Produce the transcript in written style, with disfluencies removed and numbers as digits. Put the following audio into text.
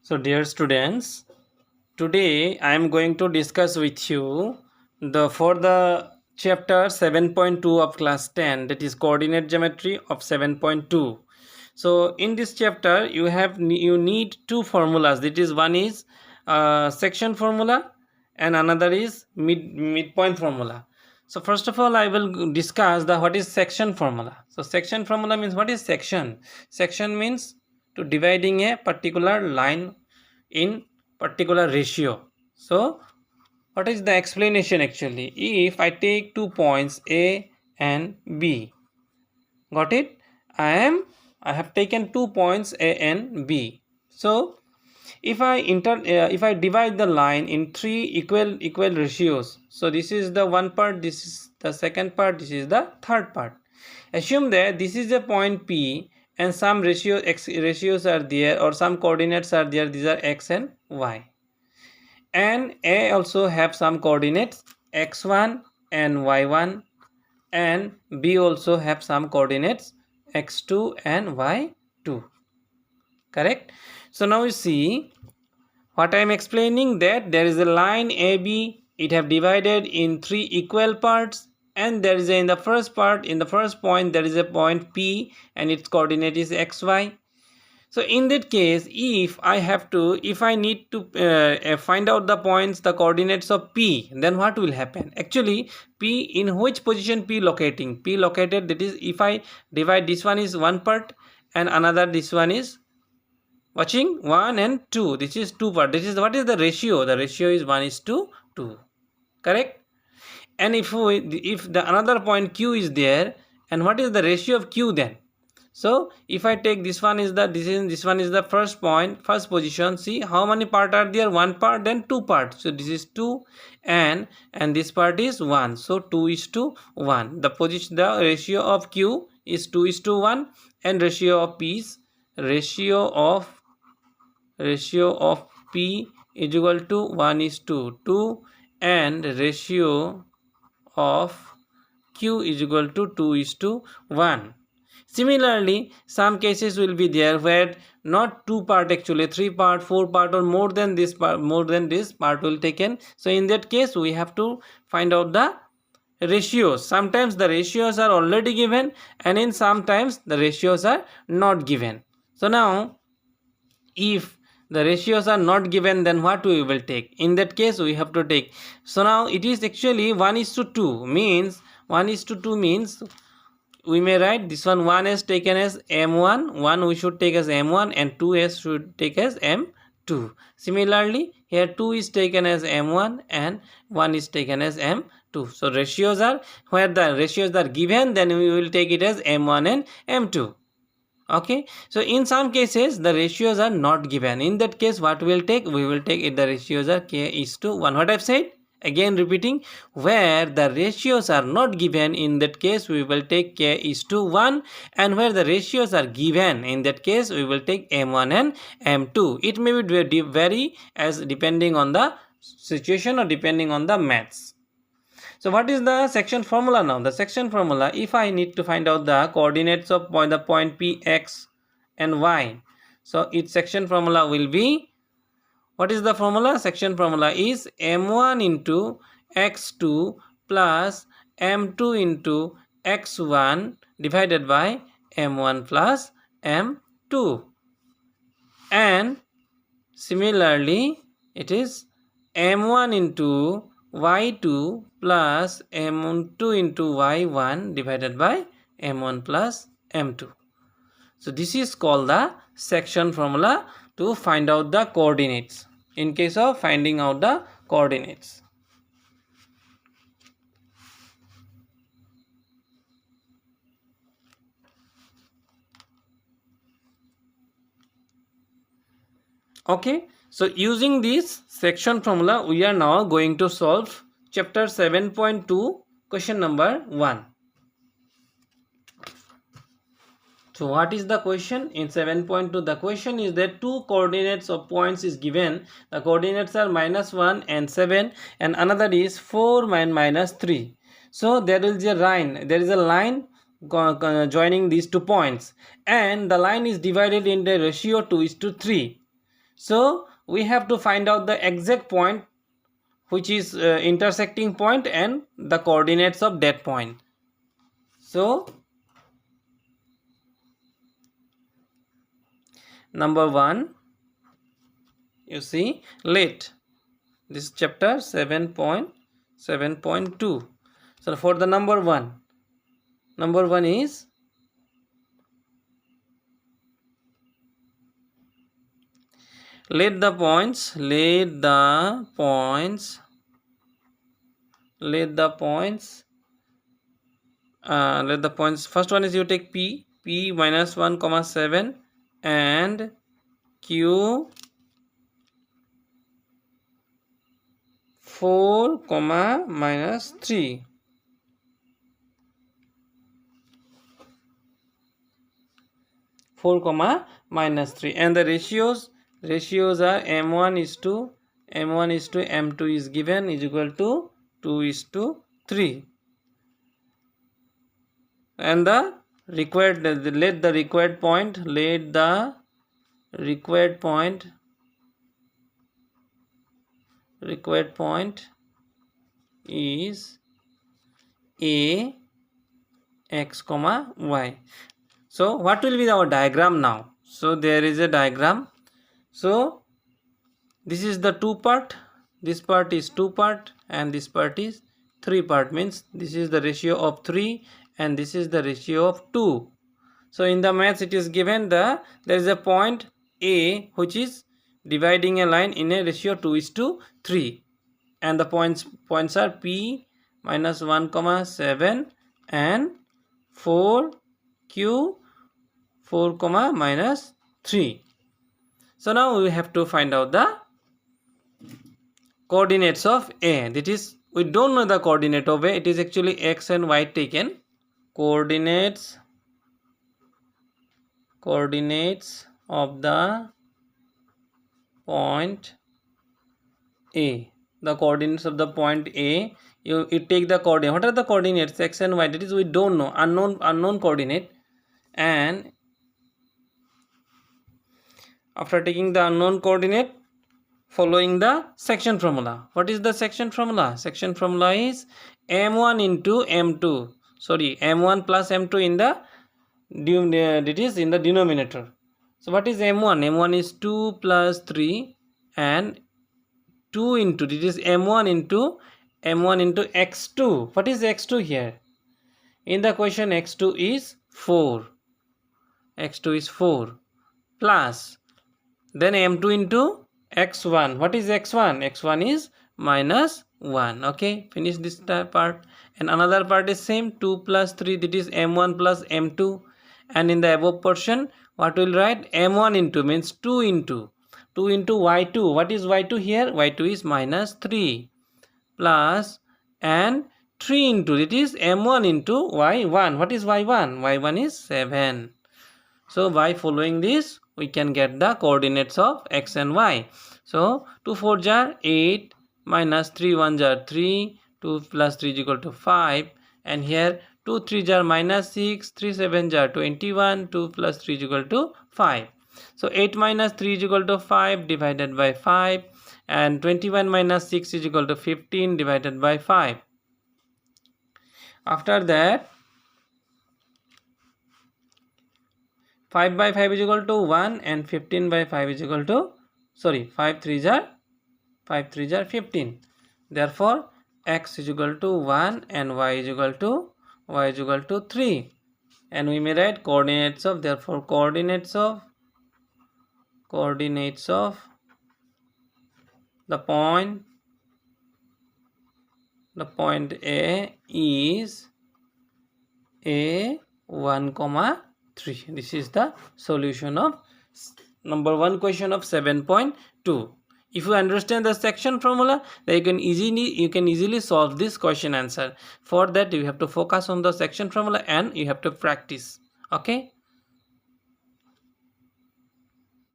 So dear students, today I am going to discuss with you the chapter 7.2 of class 10, that is coordinate geometry of 7.2. So in this chapter you need two formulas. That is, one is section formula and another is midpoint formula. So first of all I will discuss the what is section formula. So section formula means, what is section? Section means to dividing a particular line in particular ratio. So what is the explanation actually? If I take 2 points A and B, got it? I have taken 2 points A and B. So if I divide the line in three equal ratios, so this is the one part, this is the second part, this is the third part. Assume that this is a point P and some ratios are there, or some coordinates are there. These are x and y, and A also have some coordinates x1 and y1, and B also have some coordinates x2 and y2. Correct? So now you see what I am explaining, that there is a line AB, it have divided in three equal parts, and there is in the first point there is a point P and its coordinate is xy. So in that case, if I need to find out the coordinates of P, then what will happen? Actually, P, in which position P locating? P located, that is, if I divide, this one is one part and another, this one is watching 1 and 2, this is 2 part. This is, what is the ratio? The ratio is 1:2. Correct? And if the another point Q is there, and what is the ratio of Q then? So if I take this one is the first point, first position. See how many part are there? One part, then two parts. So this is 2 and this part is 1. So 2:1. The ratio of Q is 2:1, and ratio of P is ratio of P is equal to 1:2, and ratio of Q is equal to 2:1. Similarly, some cases will be there where not 2 part, actually 3 part, 4 part, or more than this part will taken. So in that case we have to find out the ratios. Sometimes the ratios are already given, and in sometimes the ratios are not given. So now if the ratios are not given, then what we will take? In that case we have to take, so now it is actually 1:2 means, 1:2 means we may write this one is taken as m1, 1 we should take as m1, and 2s should take as m2. Similarly here 2 is taken as m1 and 1 is taken as m2. So ratios are, where the ratios are given, then we will take it as m1 and m2. Okay, so in some cases the ratios are not given. In that case what we will take? We will take it, the ratios are k:1. What I've said? Again repeating, where the ratios are not given, in that case we will take k:1, and where the ratios are given, in that case we will take m1 and m2. It may be vary as depending on the situation or depending on the maths. So what is the section formula now? The section formula, if I need to find out the coordinates of the point P, X and Y, so its section formula will be, what is the formula? Section formula is m1 into x2 plus m2 into x1 divided by m1 plus m2. And similarly it is m1 into y2 plus m2 into y1 divided by m1 plus m2. So this is called the section formula to find out the coordinates, in case of finding out the coordinates. Okay, so using this section formula we are now going to solve chapter 7.2 question number 1. So what is the question in 7.2? The question is that two coordinates of points is given. The coordinates are -1 and 7, and another is 4 and -3. So there is a line joining these 2 points, and the line is divided in the ratio 2:3. So we have to find out the exact point, which is intersecting point, and the coordinates of that point. So number 1, you see, let this chapter 7.7.2. So for the number 1 is let the points first one is you take p minus 1 comma 7 and q 4 comma minus 3. And the ratios are m1 is to m2 is given is equal to 2:3, and the required point is a x comma y. So what will be our diagram now? So there is a diagram. So this is the 2 part, this part is 2 part, and this part is 3 part, means this is the ratio of 3 and this is the ratio of 2. So in the maths it is given there is a point A which is dividing a line in a ratio 2:3, and the points are P minus 1 comma 7 and 4 Q 4 comma minus 3. So now we have to find out the coordinates of A. That is, we don't know the coordinate of A. It is actually x and y taken. Coordinates of the point A. The coordinates of the point A. You take the coordinate. What are the coordinates? X and y. That is, we don't know. Unknown coordinate. And after taking the unknown coordinate, following the section formula. What is the section formula? Section formula is m1 into m2. Sorry, m1 plus m2 in the denominator. So what is m1? m1 is 2 plus 3 and 2 into, it is m1 into x2. What is x2 here? In the question, x2 is 4. Plus then m2 into x1. What is x1? x1 is minus 1. Okay, finish this part. And another part is same, 2 plus 3, that is m1 plus m2. And in the above portion, what will write? m1 into means 2 into y2. What is y2 here? y2 is minus 3 plus and 3 into, it is m1 into y1. What is y1? y1 is 7. So by following this, we can get the coordinates of x and y. So 2 4 jar 8 minus 3 1 jar 3, 2 plus 3 is equal to 5, and here 2 3 jar minus 6, 3 7 jar 21, 2 plus 3 is equal to 5. So 8 minus 3 is equal to 5 divided by 5, and 21 minus 6 is equal to 15 divided by 5. After that, 5 by 5 is equal to 1 and 15 by 5 is equal to, 5 3 jar 15. Therefore x is equal to 1 and y is equal to 3, and we may write coordinates of, therefore coordinates of the point A is A1 comma 3. This is the solution of number 1 question of 7.2. If you understand the section formula, then you can easily solve this question answer. For that, you have to focus on the section formula and you have to practice. Okay.